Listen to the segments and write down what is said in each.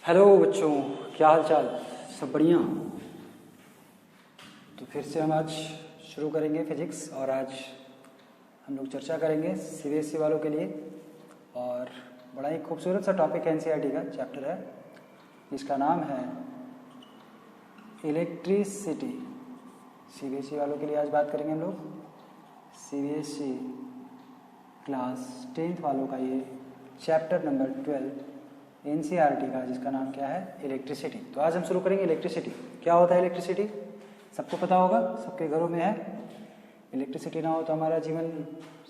Hello बच्चों, क्या हाल चाल? सब बढ़िया। तो फिर से हम आज शुरू करेंगे फिजिक्स और आज हम लोग चर्चा करेंगे सीबीएसई वालों के लिए। और बड़ा ही खूबसूरत सा टॉपिक है, एनसीईआरटी का चैप्टर है जिसका नाम है इलेक्ट्रिसिटी। सीबीएसई वालों के लिए आज बात करेंगे हम लोग। सीबीएसई क्लास 10th वालों का ये चैप्टर नंबर 12 एनसीईआरटी का, जिसका नाम क्या है? इलेक्ट्रिसिटी। तो आज हम शुरू करेंगे इलेक्ट्रिसिटी। क्या होता है इलेक्ट्रिसिटी? सबको पता होगा, सबके घरों में है। इलेक्ट्रिसिटी ना हो तो हमारा जीवन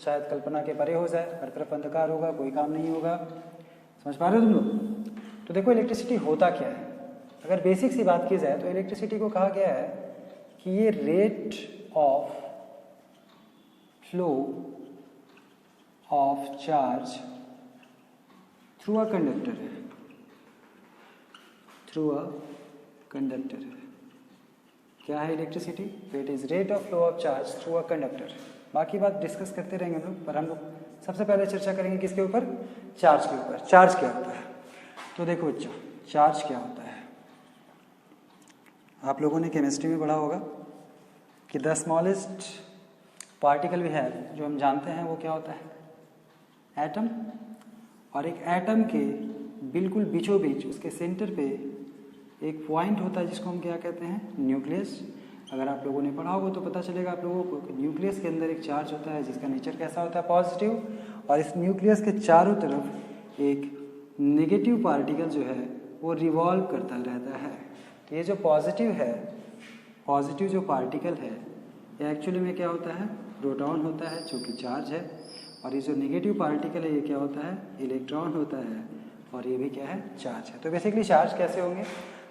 शायद कल्पना के परे हो जाए, हर तरफ अंधकार होगा, कोई काम नहीं होगा। समझ पा रहे हो तुम लोग? तो देखो इलेक्ट्रिसिटी होता क्या है। अगर बेसिक सी बात की जाए तो इलेक्ट्रिसिटी को कहा गया है कि ये rate of flow of charge through a conductor है, थ्रू अ कंडक्टर है। क्या है electricity? It is rate of flow of charge through a conductor. बाकी बात डिस्कस करते रहेंगे हम लोग, पर हम लोग सबसे पहले चर्चा करेंगे किसके ऊपर? चार्ज के ऊपर। चार्ज क्या होता है? तो देखो बच्चों, चार्ज क्या होता है, आप लोगों ने केमिस्ट्री में पढ़ा होगा कि the smallest particle we have, जो हम जानते हैं वो क्या होता है? एटम। और एक एटम के बिल्कुल बीचों बीच उसके सेंटर पे एक पॉइंट होता है जिसको हम क्या कहते हैं? न्यूक्लियस। अगर आप लोगों ने पढ़ा होगा तो पता चलेगा आप लोगों को कि न्यूक्लियस के अंदर एक चार्ज होता है जिसका नेचर कैसा होता है? पॉजिटिव। और इस न्यूक्लियस के चारों तरफ एक नेगेटिव पार्टिकल जो है वो रिवॉल्व करता रहता है। तो ये जो पॉजिटिव है, पॉजिटिव जो पार्टिकल है, ये एक्चुअली में क्या होता है? प्रोटॉन होता है, जो कि चार्ज है। और ये जो नेगेटिव पार्टिकल है ये क्या होता है? इलेक्ट्रॉन होता है। और ये भी क्या है? चार्ज है। तो बेसिकली चार्ज कैसे होंगे?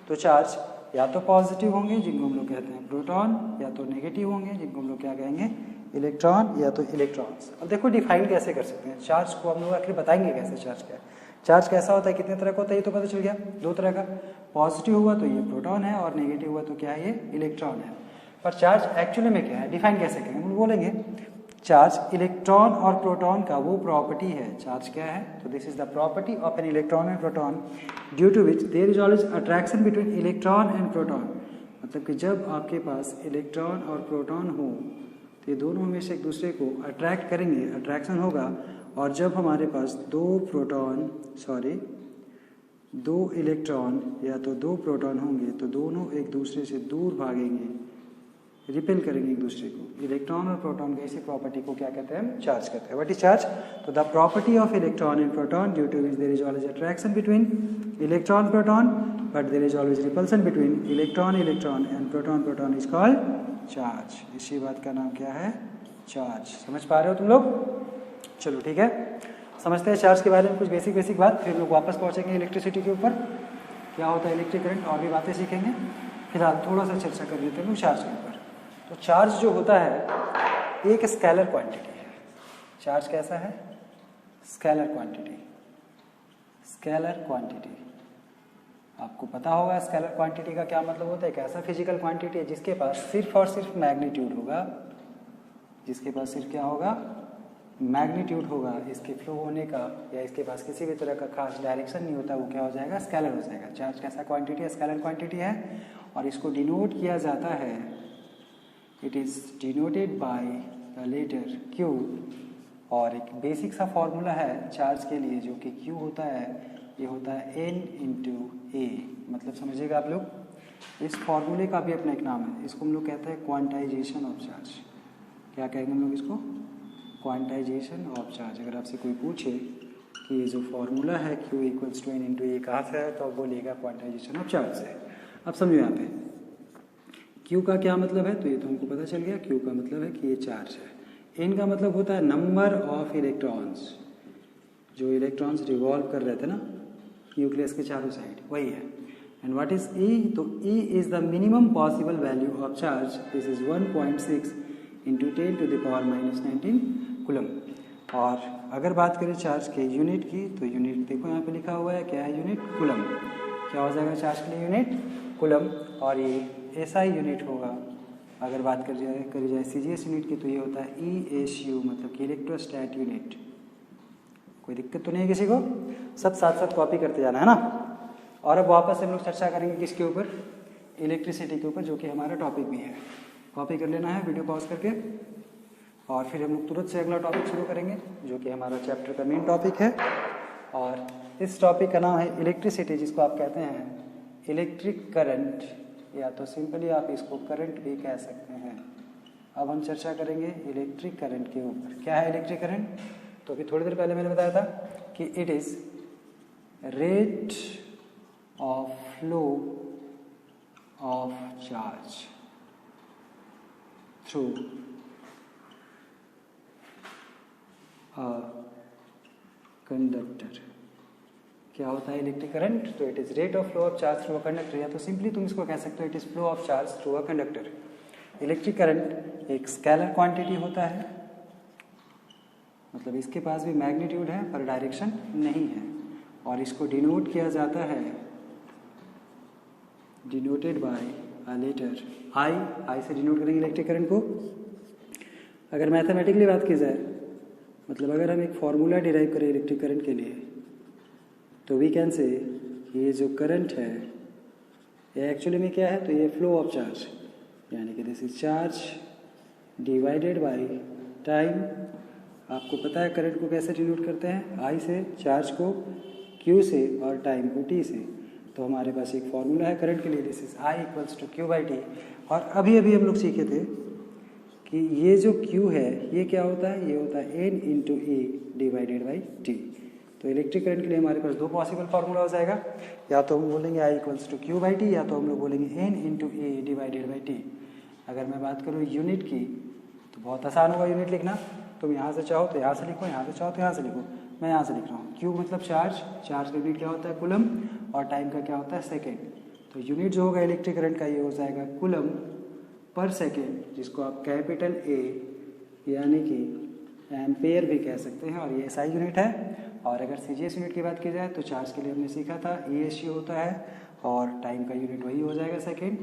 तो चार्ज या तो पॉजिटिव होंगे जिनको हम लोग कहते हैं प्रोटॉन, या तो नेगेटिव होंगे जिनको हम लोग क्या कहेंगे? इलेक्ट्रॉन या तो इलेक्ट्रॉन्स। अब देखो डिफाइन कैसे कर सकते हैं चार्ज को, हम लोग आखिर बताएंगे कैसे चार्ज क्या है। चार्ज कैसा होता है, कितने तरह का होता है, ये तो पता चल गया, दो तरह का। पॉजिटिव हुआ तो ये प्रोटॉन है और नेगेटिव हुआ तो क्या है? ये इलेक्ट्रॉन है। पर चार्ज एक्चुअली में क्या है, डिफाइन कैसे करेंगे? हम बोलेंगे चार्ज इलेक्ट्रॉन और प्रोटॉन का वो प्रॉपर्टी है। चार्ज क्या है? तो this is the property of an electron and proton due to which there is always attraction between electron and proton. मतलब कि जब आपके पास इलेक्ट्रॉन और प्रोटॉन हो तो ये दोनों हमेशा एक दूसरे को अट्रैक्ट करेंगे, अट्रैक्शन होगा। और जब हमारे पास दो इलेक्ट्रॉन या तो दो प्रोटॉन होंगे तो दोनों एक दूसरे से दूर भागेंगे, रिपेल करेंगे एक दूसरे को। इलेक्ट्रॉन और प्रोटॉन की इसी प्रॉपर्टी को क्या कहते हैं? चार्ज कहते हैं। What is charge? तो the property of electron and proton due to which there is always attraction between electron proton but there is always repulsion between electron and proton is called charge. इसी बात का नाम क्या है? Charge. समझ पा रहे हो तुम लोग? चलो ठीक है, समझते हैं चार्ज के बारे में कुछ बेसिक बात, फिर लोग वापस पहुंचेंगे इलेक्ट्रिसिटी के ऊपर, क्या होता है इलेक्ट्रिक करंट, और भी बातें सीखेंगे। फिलहाल थोड़ा सा चर्चा कर लेते हैं लोग चार्ज के ऊपर। तो चार्ज जो होता है एक स्केलर क्वांटिटी है। चार्ज कैसा है? Scalar quantity. स्केलर क्वांटिटी आपको पता होगा स्केलर क्वांटिटी का क्या मतलब होता है? एक ऐसा फिजिकल क्वांटिटी है जिसके पास सिर्फ और सिर्फ मैग्नीट्यूड होगा, जिसके पास सिर्फ क्या होगा? मैग्नीट्यूड होगा। इसके फ्लो होने का या इसके पास किसी भी तरह का खास डायरेक्शन नहीं होता, वो क्या हो जाएगा? स्केलर हो जाएगा। चार्ज कैसा क्वांटिटी है? स्केलर क्वांटिटी है। और इसको डिनोट किया जाता है, it is denoted by the letter Q। और एक बेसिक सा फॉर्मूला है चार्ज के लिए जो कि Q होता है, ये होता है N × A। मतलब समझिएगा आप लोग, इस फॉर्मूले का भी अपना एक नाम है, इसको हम लोग कहते हैं क्वांटाइजेशन ऑफ चार्ज। क्या कहेंगे हम लोग इसको? Quantization of charge. अगर आपसे कोई पूछे कि ये जो फॉर्मूला है Q = N × A कहाँ से है, तो आप बोलिएगा क्वांटाइजेशन ऑफ चार्ज से। अब समझो यहाँ पे Q का क्या मतलब है, तो ये तो हमको पता चल गया। Q का मतलब है कि ये चार्ज है। N का मतलब होता है नंबर ऑफ इलेक्ट्रॉन्स, जो इलेक्ट्रॉन्स रिवॉल्व कर रहे थे ना न्यूक्लियस के चारों साइड, वही है। And what is E? तो E is the minimum possible value of charge. This is 1.6 × 10⁻19 coulomb. और अगर बात करें चार्ज के यूनिट की, तो यूनिट देखो यहाँ पे लिखा हुआ है, क्या है यूनिट? कूलम। क्या हो जाएगा चार्ज के लिए यूनिट? कूलम। और ये ऐसा ही यूनिट होगा। अगर बात करी जाए सीजीएस यूनिट की, तो ये होता है ESU, मतलब कि इलेक्ट्रोस्टैट यूनिट। कोई दिक्कत तो नहीं है किसी को? सब साथ साथ कॉपी करते जाना है ना। और अब वापस से हम लोग चर्चा करेंगे किसके ऊपर, इलेक्ट्रिसिटी के ऊपर, जो कि हमारा टॉपिक भी है। कॉपी कर लेना है वीडियो पॉज करके, और फिर हम लोग तुरंत से अगला टॉपिक शुरू करेंगे जो कि हमारा चैप्टर का मेन टॉपिक है। और इस टॉपिक का नाम है इलेक्ट्रिसिटी, जिसको आप कहते हैं इलेक्ट्रिक करंट, या तो सिंपली आप इसको करंट भी कह सकते हैं। अब हम चर्चा करेंगे इलेक्ट्रिक करंट के ऊपर। क्या है इलेक्ट्रिक करंट? तो अभी थोड़ी देर पहले मैंने बताया था कि it is rate of flow of charge through a conductor. क्या होता है इलेक्ट्रिक करंट? तो it is rate of flow of charge through a conductor, या तो सिंपली तुम इसको कह सकते हो it is flow of charge through a conductor. Electric current एक स्केलर क्वांटिटी होता है, मतलब इसके पास भी मैग्नीट्यूड है पर डायरेक्शन नहीं है, और इसको डिनोट किया जाता है, डिनोटेड बाय अ लेटर आई। आई से डिनोट करेंगे इलेक्ट्रिक करंट को। अगर मैथमेटिकली बात की जाए, मतलब अगर हम एक फॉर्मूला डिराइव करें इलेक्ट्रिक करंट के लिए, तो वी कैन से ये जो करंट है ये एक्चुअली में क्या है, तो ये फ्लो ऑफ चार्ज, यानी कि this is charge divided by time. आपको पता है करंट को कैसे डिनोट करते हैं, आई से, चार्ज को क्यू से, और टाइम को टी से। तो हमारे पास एक फॉर्मूला है करंट के लिए, this is I equals to Q by T. और अभी अभी हम लोग सीखे थे कि ये जो क्यू है ये क्या होता है, ये होता है N into A divided by T. तो इलेक्ट्रिक करंट के लिए हमारे पास दो पॉसिबल फार्मूला हो जाएगा, या तो हम बोलेंगे I equals to Q by T, या तो हम लोग बोलेंगे N into A divided by T. अगर मैं बात करूँ यूनिट की, तो बहुत आसान होगा यूनिट लिखना। तुम यहाँ से चाहो तो यहाँ से लिखो, यहाँ से चाहो तो यहाँ से लिखो। मैं यहाँ से लिख रहा हूँ। क्यू मतलब चार्ज, चार्ज का यूनिट क्या होता है कुलम, और टाइम का क्या होता है सेकेंड। तो यूनिट जो होगा इलेक्ट्रिक करंट का ये हो जाएगा कुलम पर सेकेंड, जिसको आप कैपिटल ए यानी कि एम्पेयर भी कह सकते हैं, और ये एसआई यूनिट है। और अगर सीजीएस यूनिट की बात की जाए तो चार्ज के लिए हमने सीखा था ईएसयू होता है, और टाइम का यूनिट वही हो जाएगा सेकेंड,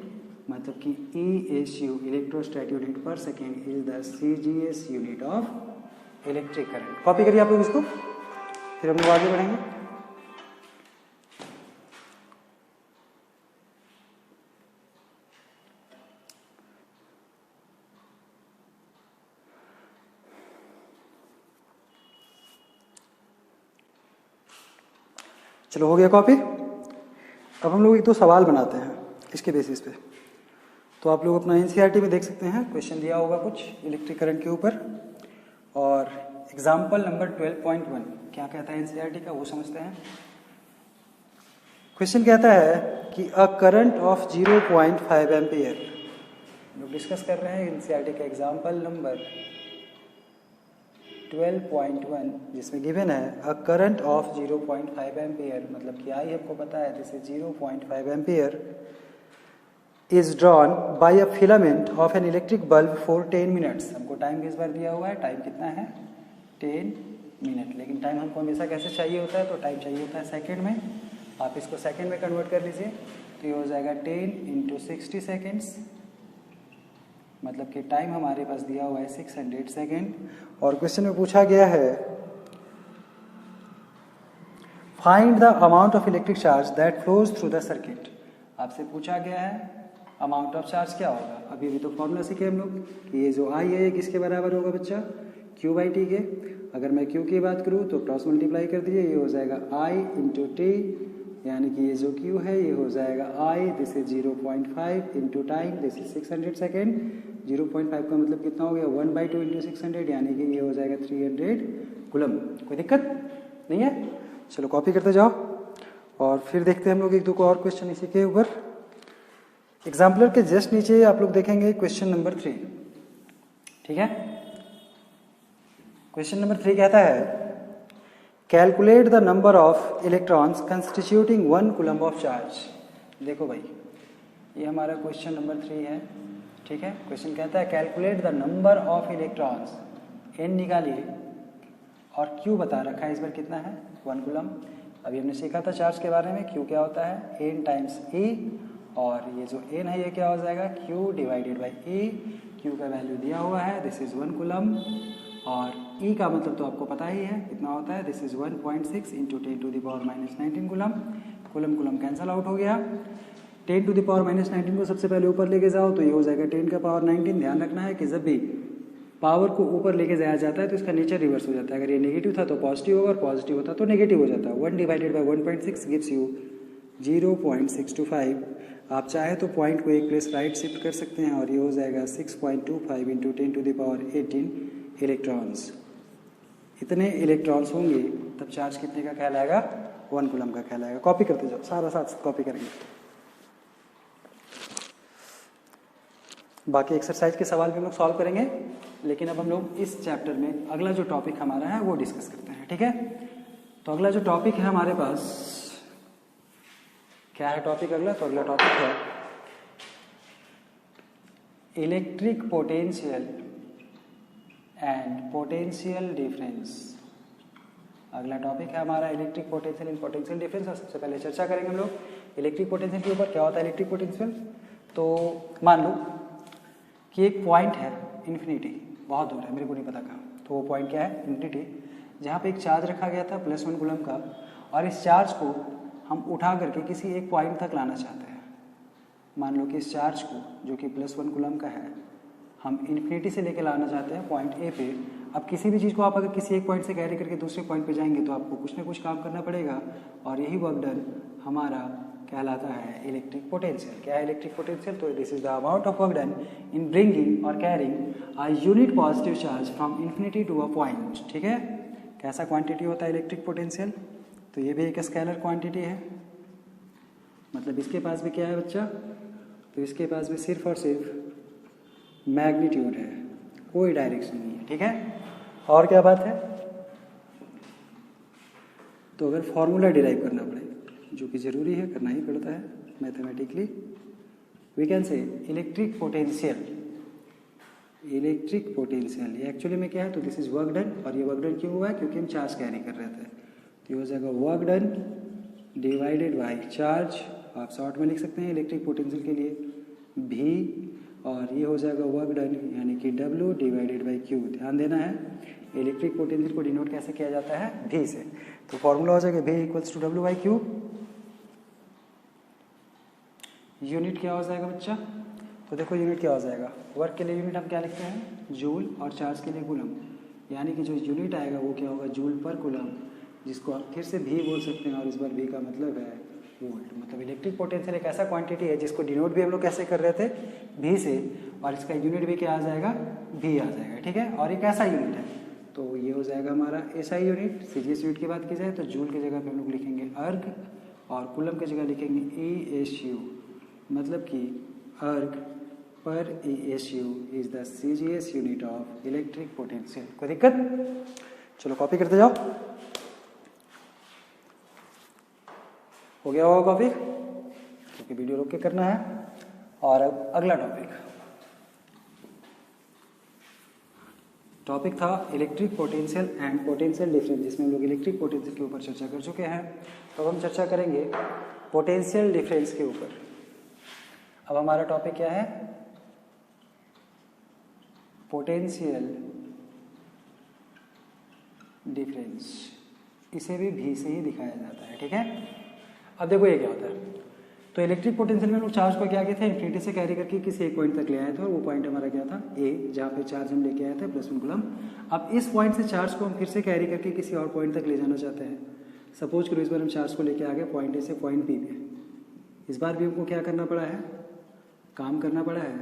मतलब कि ईएसयू इलेक्ट्रोस्टैट यूनिट पर second is the CGS unit of electric current. Copy करिए आप लोग इसको, फिर हम लोग आगे बढ़ेंगे। चलो हो गया कॉपी। अब हम लोग एक दो सवाल बनाते हैं इसके बेसिस पे। तो आप लोग अपना एनसीईआरटी में देख सकते हैं, क्वेश्चन दिया होगा कुछ इलेक्ट्रिक करंट के ऊपर। और एग्जाम्पल नंबर 12.1 क्या कहता है एनसीईआरटी का, वो समझते हैं। क्वेश्चन कहता है कि अ करंट ऑफ 0.5 एम्पियर। लोग डिस्कस कर रहे हैं एनसीईआरटी का एग्जाम्पल नंबर 12.1, जिसमें गिवन है अ करंट ऑफ 0.5 एम्पियर, मतलब कि आई हमको पता है this is 0.5 ampere, is drawn by a filament of an electric bulb for 10 minutes. हमको टाइम किस बार दिया हुआ है, टाइम कितना है 10 मिनट, लेकिन टाइम हमको हमेशा कैसे चाहिए होता है, तो टाइम चाहिए होता है सेकेंड में। आप इसको सेकेंड में कन्वर्ट कर लीजिए, तो ये हो जाएगा 10 इंटू 60 सेकेंड्स, मतलब कि टाइम हमारे पास दिया हुआ है 600 सेकेंड। और क्वेश्चन में पूछा गया है find the amount of electric charge that flows through the circuit. आपसे पूछा गया है अमाउंट ऑफ चार्ज क्या होगा। अभी भी तो फॉर्मूला सीखे हम लोग कि ये जो आई है किसके बराबर होगा बच्चा, क्यू बाई टी के। अगर मैं क्यू की बात करूँ तो क्रॉस मल्टीप्लाई कर दीजिए, ये हो जाएगा आई इंटू टी, यानी कि ये जो क्यू है ये हो जाएगा I, this is 0.5 into time, this is 600 second. 0.5 का मतलब कितना हो गया 1/2 इंटू 600, यानी कि ये हो जाएगा 300 कुलम। कोई दिक्कत नहीं है। चलो कॉपी करते जाओ, और फिर देखते हैं हम लोग एक दो को और क्वेश्चन इसी के ऊपर। एग्जाम्पलर के जस्ट नीचे आप लोग देखेंगे क्वेश्चन नंबर 3, ठीक है। क्वेश्चन नंबर 3 कहता है calculate the number of electrons constituting 1 coulomb of charge. देखो भाई, ये हमारा क्वेश्चन नंबर 3 है, ठीक है। क्वेश्चन कहता है calculate the number of electrons, N निकालिए, और क्यू बता रखा है इस बार कितना है 1 कूलम। अभी हमने सीखा था चार्ज के बारे में, क्यू क्या होता है एन टाइम्स ए, और ये जो एन है ये क्या हो जाएगा Q divided by A. Q का वैल्यू दिया हुआ है दिस इज 1 कूलम, और ई का मतलब तो आपको पता ही है कितना होता है, this is 1.6 into 10⁻⁻19 coulomb. Coulomb coulomb cancel out हो गया। 10 टू द पावर माइनस 19 को सबसे पहले ऊपर लेके जाओ तो ये हो जाएगा 10 का पावर 19। ध्यान रखना है कि जब भी पावर को ऊपर लेके जाया जाता है तो इसका नेचर रिवर्स हो जाता है। अगर ये नेगेटिव था तो पॉजिटिव होगा और पॉजिटिव होता तो नेगेटिव हो जाता है। 1 डिवाइडेड बाई 1.6 गिव्स यू 0.625। आप चाहे तो पॉइंट को एक प्लेस राइट शिफ्ट कर सकते हैं और ये हो जाएगा 6.25 into 10 to the power 18 electrons. इतने इलेक्ट्रॉन्स होंगे तब चार्ज कितने का कहलाएगा? 1 कूलम का कहलाएगा। कॉपी करते जाओ, सारा साथ कॉपी करेंगे। बाकी एक्सरसाइज के सवाल भी हम लोग सॉल्व करेंगे, लेकिन अब हम लोग इस चैप्टर में अगला जो टॉपिक हमारा है वो डिस्कस करते हैं। ठीक है, तो अगला जो टॉपिक है हमारे पास क्या है? टॉपिक अगला, तो अगला टॉपिक है electric potential and potential difference. अगला टॉपिक है हमारा electric potential and potential difference. और सबसे पहले चर्चा करेंगे हम लोग इलेक्ट्रिक पोटेंशियल के ऊपर। क्या होता है इलेक्ट्रिक पोटेंशियल? तो मान लो कि एक पॉइंट है इन्फिनिटी, बहुत दूर है, मेरे को नहीं पता कहाँ, तो वो पॉइंट क्या है? इन्फिनिटी, जहाँ पे एक चार्ज रखा गया था +1 कूलम का, और इस चार्ज को हम उठा करके किसी एक पॉइंट तक लाना चाहते हैं। मान लो कि इस चार्ज को जो कि +1 कूलम का है हम इन्फिनिटी से लेकर लाना चाहते हैं पॉइंट ए पे। अब किसी भी चीज़ को आप अगर किसी एक पॉइंट से कैरी करके दूसरे पॉइंट पे जाएंगे तो आपको कुछ ना कुछ काम करना पड़ेगा, और यही वर्क डन हमारा कहलाता है इलेक्ट्रिक पोटेंशियल। क्या है इलेक्ट्रिक पोटेंशियल? तो this is the amount of work done in bringing और carrying a unit positive charge from infinity to a point. ठीक है, कैसा क्वांटिटी होता है इलेक्ट्रिक पोटेंशियल? तो ये भी एक स्केलर क्वांटिटी है, मतलब इसके पास भी क्या है बच्चा? तो इसके पास भी सिर्फ और सिर्फ मैग्नीट्यूड है, कोई डायरेक्शन नहीं है। ठीक है, और क्या बात है? तो अगर फॉर्मूला डिराइव करना पड़े, जो कि ज़रूरी है, करना ही पड़ता है mathematically, we can say electric potential. Electric potential ये एक्चुअली में क्या है? तो दिस इज वर्क डन, और ये वर्क डन क्यों हुआ है? क्योंकि हम चार्ज कैरी कर रहे थे। तो ये हो जाएगा work done divided by charge. आप शॉर्ट में लिख सकते हैं इलेक्ट्रिक पोटेंशियल के लिए भी, और ये हो जाएगा वर्क डन यानी कि W डिवाइडेड बाई Q। ध्यान देना है इलेक्ट्रिक पोटेंशियल को डिनोट कैसे किया जाता है? V से। तो फॉर्मूला हो जाएगा V इक्वल्स टू W बाई Q। यूनिट क्या हो जाएगा बच्चा? तो देखो यूनिट क्या हो जाएगा, वर्क के लिए यूनिट हम क्या लिखते हैं? जूल, और चार्ज के लिए कूलम, यानी कि जो यूनिट आएगा वो क्या होगा? जूल पर कूलम, जिसको आप फिर से V बोल सकते हैं, और इस बार V का मतलब है वोल्ट। मतलब इलेक्ट्रिक पोटेंशियल एक ऐसा क्वांटिटी है जिसको डिनोट भी हम लोग कैसे कर रहे थे? V से, और इसका यूनिट भी क्या आ जाएगा? V आ जाएगा। ठीक है, और एक ऐसा यूनिट है, तो ये हो जाएगा हमारा SI यूनिट। सीजीएस यूनिट की बात की जाए तो जूल की जगह पे हम लोग लिखेंगे अर्ग, और कूलम की जगह लिखेंगे ESU, मतलब कि अर्ग पर ESU is the CGS unit of electric potential. कोई दिक्कत? चलो कॉपी करते जाओ। हो गया होगा कॉपी, क्योंकि वीडियो रोक के करना है। और अब अगला टॉपिक था electric potential and potential difference, जिसमें हम लोग इलेक्ट्रिक पोटेंशियल के ऊपर चर्चा कर चुके हैं। तो अब हम चर्चा करेंगे पोटेंशियल डिफरेंस के ऊपर। अब हमारा टॉपिक क्या है? Potential difference. इसे भी V से ही दिखाया जाता है। ठीक है, अब देखो ये क्या होता है। तो इलेक्ट्रिक पोटेंशियल में लोग चार्ज को क्या किए थे? इन्फिनिटी से कैरी करके किसी एक पॉइंट तक ले आए थे, और वो पॉइंट हमारा क्या था? A, जहाँ पे चार्ज हम लेके आए थे +1 कूलम। अब इस पॉइंट से चार्ज को हम फिर से कैरी करके किसी और पॉइंट तक ले जाना चाहते हैं। सपोज करो इस बार हम चार्ज को लेके आ गए पॉइंट A से पॉइंट B पे। इस बार भी हमको क्या करना पड़ा है? काम करना पड़ा है,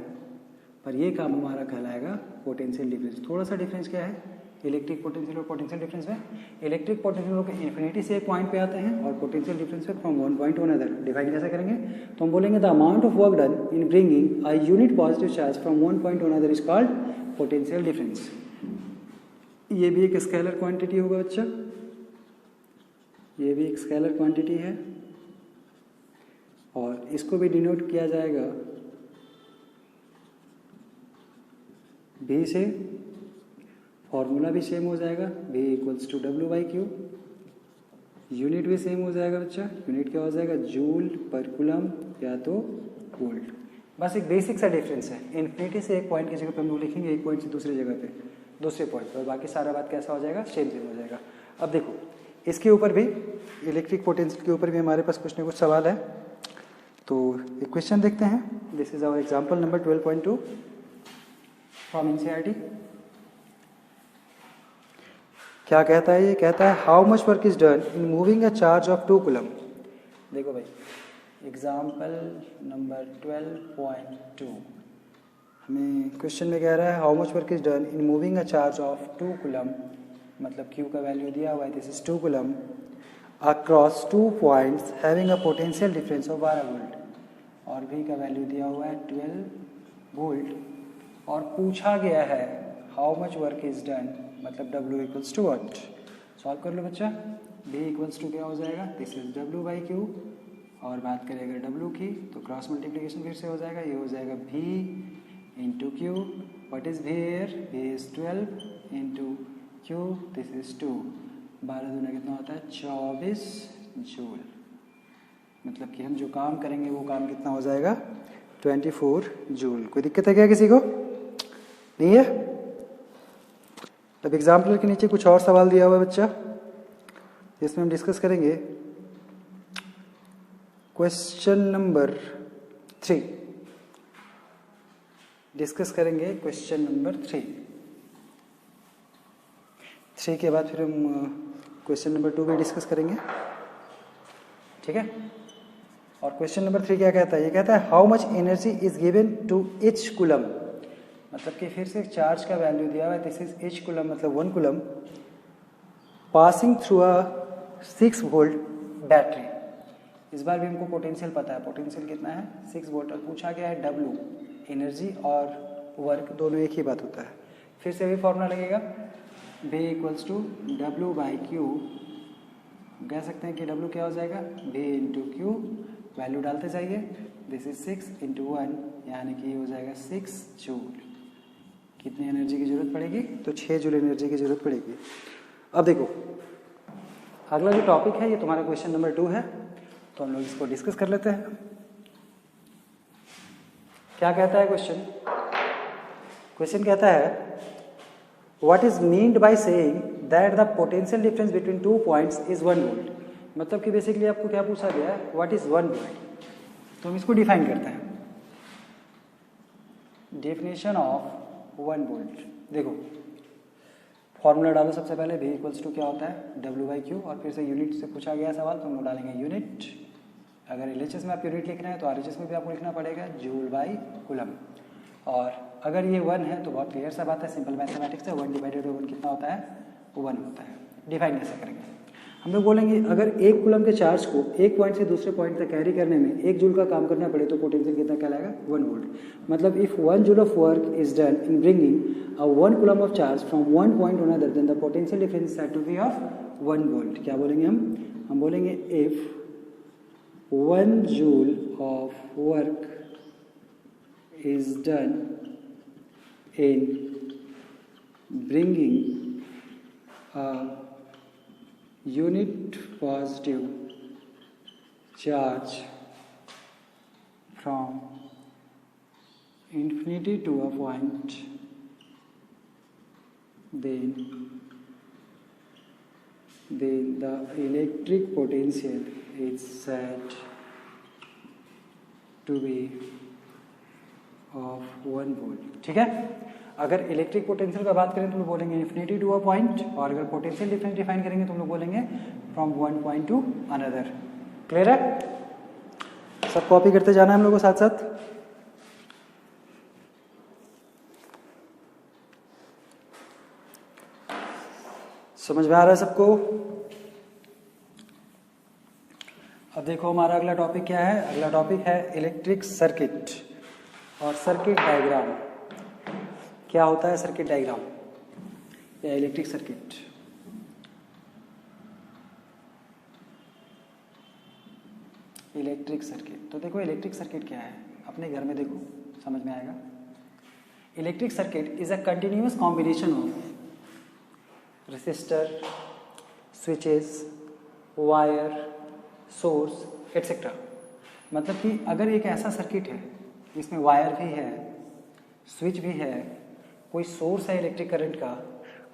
पर ये काम हमारा कहलाएगा पोटेंशियल डिफरेंस। थोड़ा सा डिफरेंस क्या है इलेक्ट्रिक पोटेंशियल और पोटेंशियल डिफरेंस में? इलेक्ट्रिक पोटेंशियल लोग इन्फिनिटी से एक पॉइंट पे आते हैं, और पोटेंशियल डिफरेंस में from one point two another. Define कैसे करेंगे? तो हम बोलेंगे the amount of work done in bringing a unit positive charge from one point two another is called potential difference. ये भी एक स्केलर क्वांटिटी होगा बच्चा, ये भी एक स्केलर क्वांटिटी है, और इसको भी डिनोट किया जाएगा V से। फॉर्मूला भी सेम हो जाएगा, V इक्वल्स टू W बाई Q। यूनिट भी सेम हो जाएगा बच्चा, यूनिट क्या हो जाएगा? जूल पर कूलम या तो वोल्ट। बस एक बेसिक सा डिफरेंस है। इन्फिनिटी से एक पॉइंट की जगह पे हम लोग लिखेंगे एक पॉइंट से दूसरे जगह पे, दूसरे पॉइंट पर, बाकी सारा बात कैसा हो जाएगा? सेम हो जाएगा। अब देखो इसके ऊपर भी, इलेक्ट्रिक पोटेंशियल के ऊपर भी हमारे पास कुछ ना कुछ सवाल है। तो एक क्वेश्चन देखते हैं। This is our example number 12.2 from NCERT. क्या कहता है? ये कहता है how much work is done in moving a charge of 2 coulomb. देखो भाई, एग्जाम्पल नंबर 12.2 हमें क्वेश्चन में कह रहा है how much work is done in moving a charge of 2 coulomb, मतलब Q का वैल्यू दिया हुआ है, this is 2 coulomb across 2 points having a potential difference of 12 volt, और V का वैल्यू दिया हुआ है 12 वोल्ट, और पूछा गया है how much work is done, मतलब W equals to what. Solve कर लो बच्चा। V इक्वल्स टू क्या हो जाएगा? दिस इज W बाई Q, और बात करें अगर W की तो क्रॉस मल्टीप्लिकेशन फिर से हो जाएगा, ये हो जाएगा V into Q। What is V here? V is 12 into Q, this is 2। 12 दूना कितना होता है? 24 जूल। मतलब कि हम जो काम करेंगे वो काम कितना हो जाएगा? 24 जूल। कोई दिक्कत है क्या किसी को? नहीं है? अब एग्जाम्पल के नीचे कुछ और सवाल दिया हुआ है बच्चा, जिसमें हम डिस्कस करेंगे क्वेश्चन नंबर 3। डिस्कस करेंगे क्वेश्चन नंबर 3 के बाद फिर हम क्वेश्चन नंबर 2 भी डिस्कस करेंगे, ठीक है। और क्वेश्चन नंबर 3 क्या कहता है? ये कहता है how much energy is given to each coulomb, मतलब कि फिर से चार्ज का वैल्यू दिया हुआ है, दिस इज ईच कूलम मतलब 1 coulomb passing through a 6 volt battery. इस बार भी हमको पोटेंशियल पता है, पोटेंशियल कितना है? 6 वोल्ट, और पूछा गया है W, एनर्जी और वर्क दोनों एक ही बात होता है। फिर से भी फॉर्मूला लगेगा, V इक्वल्स टू W बाई Q। कह सकते हैं कि W क्या हो जाएगा? V इंटू Q, वैल्यू डालते जाइए, दिस इज 6 इंटू 1, यानी कि हो जाएगा 6 जूल। कितनी एनर्जी की जरूरत पड़ेगी? तो 6 जूल एनर्जी की जरूरत पड़ेगी। अब देखो, अगला जो टॉपिक है ये तुम्हारा क्वेश्चन नंबर 2 है, तो हम लोग इसको डिस्कस कर लेते हैं। क्या कहता है क्वेश्चन? क्वेश्चन कहता है what is meant by saying that the potential difference between 2 points is 1 volt. मतलब कि बेसिकली आपको क्या पूछा गया है? What is 1 volt. तो हम इसको डिफाइन करते हैं। डेफिनेशन ऑफ 1 वोल्ट, देखो फॉर्मूला डालो सबसे पहले, V इक्वल्स टू क्या होता है? W बाई Q, और फिर से यूनिट से पूछा गया सवाल तो हम लोग डालेंगे यूनिट। अगर LHS में आप यूनिट लिख रहे हैं तो RHS में भी आपको लिखना पड़ेगा जूल बाई कूलम। और अगर ये 1 है तो बहुत क्लियर सा बात है, सिंपल मैथमेटिक्स है, 1 डिवाइडेड बाई 1 कितना होता है? 1 होता है। डिफाइन कैसे करेंगे? हम लोग बोलेंगे अगर 1 कूलम के चार्ज को एक पॉइंट से दूसरे पॉइंट तक कैरी करने में 1 जूल का काम करना पड़े तो पोटेंशियल कितना कहलाएगा? 1 वोल्ट। मतलब if 1 joule of work is done in bringing a 1 coulomb of charge from one point to another, then the potential difference is said to be of 1 volt. क्या बोलेंगे हम बोलेंगे if 1 joule of work is done in bringing a unit positive charge from infinity to a point, then the electric potential is said to be of 1 volt। ठीक है। अगर electric potential का बात करें तो हम लोग बोलेंगे इन्फिनिटी टू अ पॉइंट, और अगर पोटेंशियल डिफरेंस डिफाइन करेंगे तो हम लोग बोलेंगे from one point two another. Clear है? सब कॉपी करते जाना हम लोग को साथ साथ। समझ में आ रहा है सबको? अब देखो हमारा अगला टॉपिक क्या है? अगला टॉपिक है इलेक्ट्रिक सर्किट और सर्किट डायग्राम। क्या होता है सर्किट डायग्राम या इलेक्ट्रिक सर्किट? इलेक्ट्रिक सर्किट, तो देखो इलेक्ट्रिक सर्किट क्या है, अपने घर में देखो समझ में आएगा। Electric circuit is a continuous combination of resistor, switches, wire, source etcetera. मतलब कि अगर एक ऐसा सर्किट है जिसमें वायर भी है, स्विच भी है, कोई सोर्स है इलेक्ट्रिक करंट का,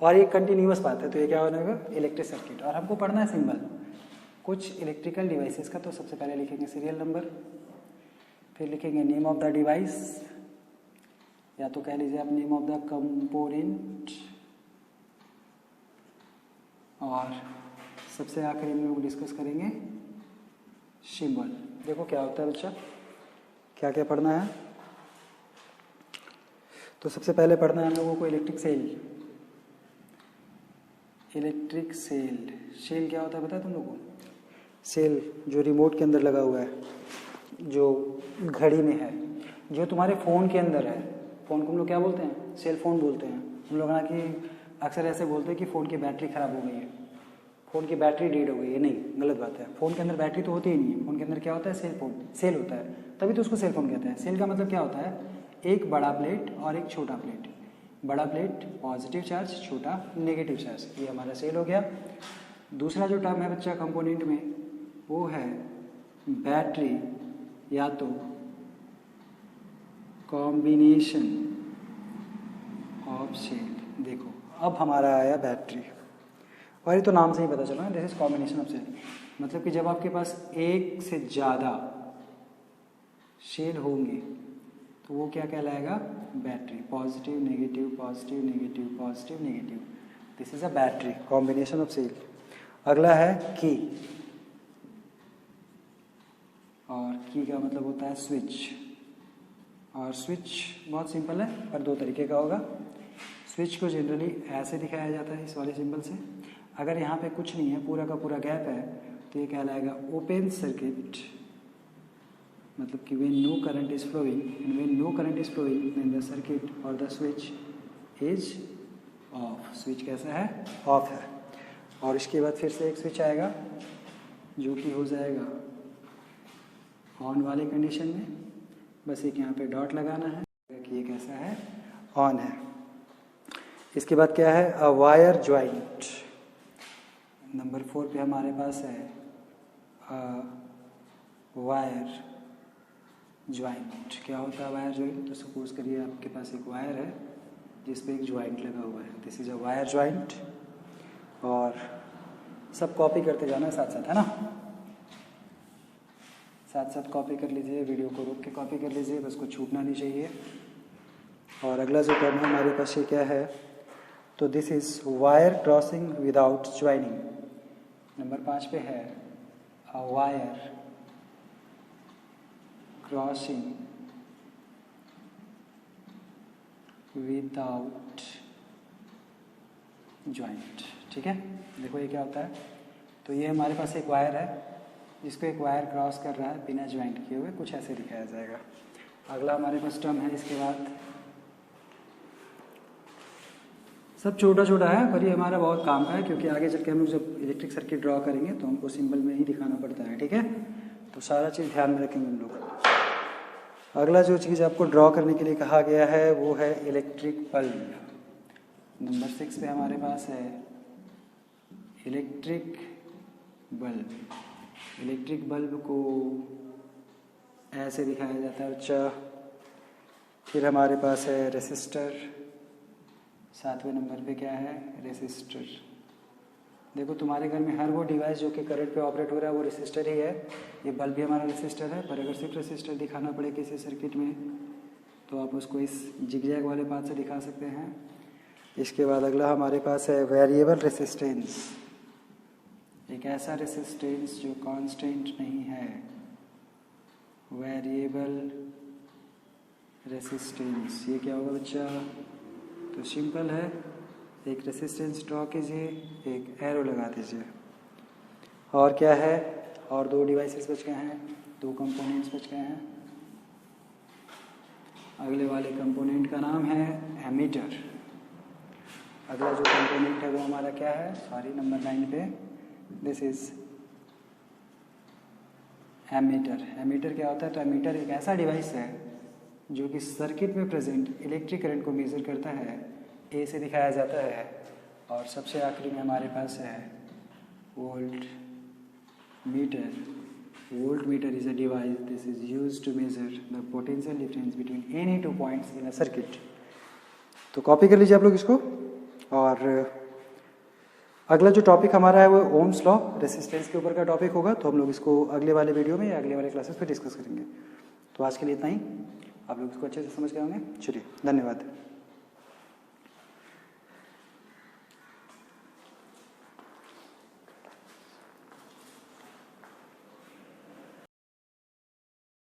और ये कंटिन्यूअस पाथ है, तो ये क्या होगा, इलेक्ट्रिक सर्किट। और हमको पढ़ना है सिंबल कुछ इलेक्ट्रिकल डिवाइसेस का। तो सबसे पहले लिखेंगे सीरियल नंबर, फिर लिखेंगे नेम ऑफ द डिवाइस, या तो कह लीजिए आप नेम ऑफ द कंपोनेंट, और सबसे आखिरी में लोग डिस्कस करेंगे सिंबल। देखो क्या होता है बच्चा, क्या क्या पढ़ना है। तो सबसे पहले पढ़ना है हम लोगों को electric cell. Electric cell, cell क्या होता है पता है तुम लोगों को? सेल जो रिमोट के अंदर लगा हुआ है, जो घड़ी में है, जो तुम्हारे फ़ोन के अंदर है। फ़ोन को हम लोग क्या बोलते हैं? सेल फोन बोलते हैं। हम लोग ना कि अक्सर ऐसे बोलते हैं कि फ़ोन की बैटरी ख़राब हो गई है, फ़ोन की बैटरी डेड हो गई है। नहीं, गलत बात है। फ़ोन के अंदर बैटरी तो होती ही नहीं है। फ़ोन के अंदर क्या होता है? सेल होता है, तभी तो उसको सेल फोन कहते हैं। सेल का मतलब क्या होता है? एक बड़ा प्लेट और एक छोटा प्लेट। बड़ा प्लेट पॉजिटिव चार्ज, छोटा नेगेटिव चार्ज, ये हमारा सेल हो गया। दूसरा जो टर्म है बच्चा कंपोनेंट में, वो है बैटरी या तो कॉम्बिनेशन ऑफ सेल। देखो अब हमारा आया बैटरी, और ये तो नाम से ही पता चला, this is combination of cell. मतलब कि जब आपके पास एक से ज़्यादा सेल होंगे तो वो क्या कहलाएगा? Battery. Positive negative, positive negative, positive negative, this is a battery, combination of cell. अगला है की, और की का मतलब होता है स्विच। और स्विच बहुत सिंपल है, पर दो तरीके का होगा। स्विच को जनरली ऐसे दिखाया जाता है, इस वाले सिंबल से। अगर यहाँ पे कुछ नहीं है, पूरा का पूरा गैप है, तो ये कहलाएगा ओपन सर्किट। मतलब कि when no current is flowing, and when no current is flowing, then the circuit or the switch is off. Switch कैसा है? ऑफ है। और इसके बाद फिर से एक स्विच आएगा जो कि हो जाएगा ऑन वाले कंडीशन में। बस एक यहाँ पे डॉट लगाना है कि ये कैसा है? ऑन है। इसके बाद क्या है? A wire joint. नंबर 4 पे हमारे पास है वायर ज्वाइंट। क्या होता है वायर ज्वाइंट? तो सपोज करिए आपके पास एक वायर है जिस पे एक ज्वाइंट लगा हुआ है, this is a wire joint. और सब कॉपी करते जाना साथ साथ, है ना? साथ साथ कॉपी कर लीजिए, वीडियो को रोक के कॉपी कर लीजिए, बस कुछ छूटना नहीं चाहिए। और अगला जो टर्म है हमारे पास ये क्या है? तो this is wire crossing without joining. Number 5 पे है a wire crossing without joint. ठीक है, देखो ये क्या होता है। तो ये हमारे पास एक वायर है जिसको एक वायर क्रॉस कर रहा है बिना ज्वाइंट किए हुए, कुछ ऐसे दिखाया जाएगा। अगला हमारे पास टर्म है, इसके बाद सब छोटा छोटा है, पर ये हमारा बहुत काम का है, क्योंकि आगे चल के हम लोग जब इलेक्ट्रिक सर्किट ड्रॉ करेंगे तो हमको सिंबल में ही दिखाना पड़ता है। ठीक है, तो सारा चीज़ ध्यान में रखेंगे हम लोग। अगला जो चीज़ आपको ड्रॉ करने के लिए कहा गया है वो है इलेक्ट्रिक बल्ब। नंबर 6 पे हमारे पास है इलेक्ट्रिक बल्ब। इलेक्ट्रिक बल्ब को ऐसे दिखाया जाता है बच्चा। फिर हमारे पास है रेसिस्टर। 7वें नंबर पे क्या है? रेसिस्टर। देखो तुम्हारे घर में हर वो डिवाइस जो कि करंट पे ऑपरेट हो रहा है वो रेसिस्टर ही है। ये बल्ब भी हमारा रेसिस्टर है, पर अगर सिर्फ रेसिस्टर दिखाना पड़े किसी सर्किट में तो आप उसको इस जिगजैग वाले पाथ से दिखा सकते हैं। इसके बाद अगला हमारे पास है वेरिएबल रेसिस्टेंस। एक ऐसा रेसिस्टेंस जो कांस्टेंट नहीं है, वेरिएबल रेसिस्टेंस। ये क्या होगा बच्चा? तो सिंपल है, एक रेसिस्टेंस ड्रॉ कीजिए, एक एरो लगा दीजिए। और क्या है? और 2 डिवाइसेस बच गए हैं, 2 कंपोनेंट्स बच गए हैं। अगले वाले कंपोनेंट का नाम है एमीटर। अगला जो कंपोनेंट है वो हमारा क्या है? सॉरी, नंबर 9 पे दिस इज एमीटर। एमीटर क्या होता है? तो एमीटर एक ऐसा डिवाइस है जो कि सर्किट में प्रेजेंट इलेक्ट्रिक करंट को मेजर करता है। ए से दिखाया जाता है। और सबसे आखिरी में हमारे पास है volt meter. Volt meter is a device, this is used to measure the potential difference between any 2 points in a circuit. तो कॉपी कर लीजिए आप लोग इसको। और और अगला जो टॉपिक हमारा है वो ओम्स लॉ रेसिस्टेंस के ऊपर का टॉपिक होगा, तो हम लोग इसको अगले वाले वीडियो में या अगले वाले क्लासेस में डिस्कस करेंगे। तो आज के लिए इतना ही, आप लोग इसको अच्छे से समझ गए होंगे। चलिए, धन्यवाद।